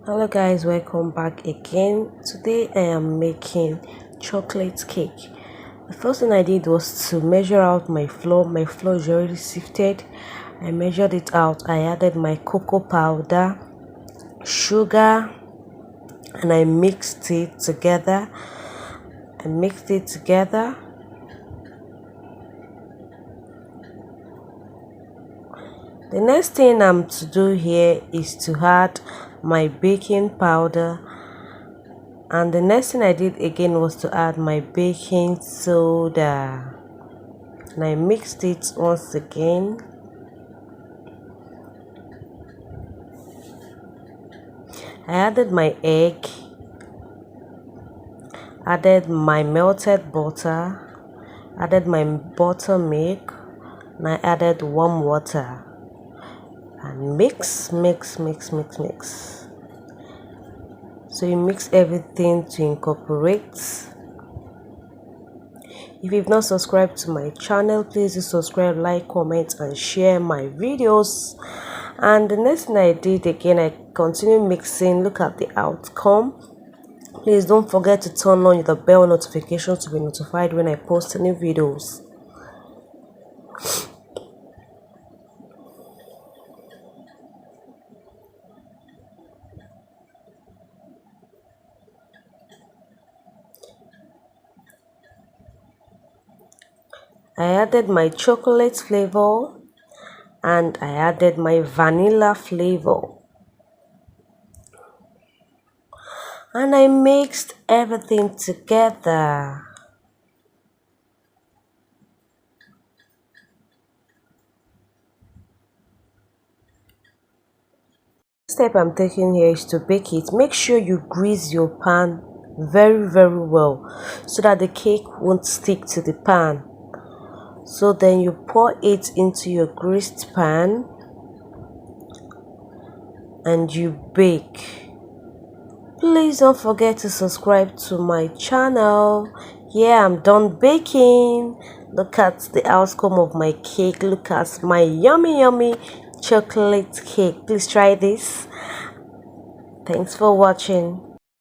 Hello guys, welcome back again. Today I am making chocolate cake. The first thing I did was to measure out my flour. My flour is already sifted. I measured it out. I added my cocoa powder, sugar, and I mixed it together. The next thing I'm to do here is to add my baking powder, and the next thing I did again was to add my baking soda, and I mixed it once again. I added my egg, added my melted butter, added my buttermilk, and I added warm water, and mix. So you mix everything to incorporate. If you've not subscribed to my channel, please do subscribe, like, comment, and share my videos. And the next thing I did again, I continued mixing. Look at the outcome. Please don't forget to turn on the bell notifications to be notified when I post new videos. I added my chocolate flavor and I added my vanilla flavor, and I mixed everything together. Step I'm taking here is to bake it. Make sure you grease your pan very well so that the cake won't stick to the pan. So then you pour it into your greased pan and you bake. Please don't forget to subscribe to my channel. Yeah, I'm done baking. Look at the outcome of my cake. Look at my yummy chocolate cake. Please try this. Thanks for watching.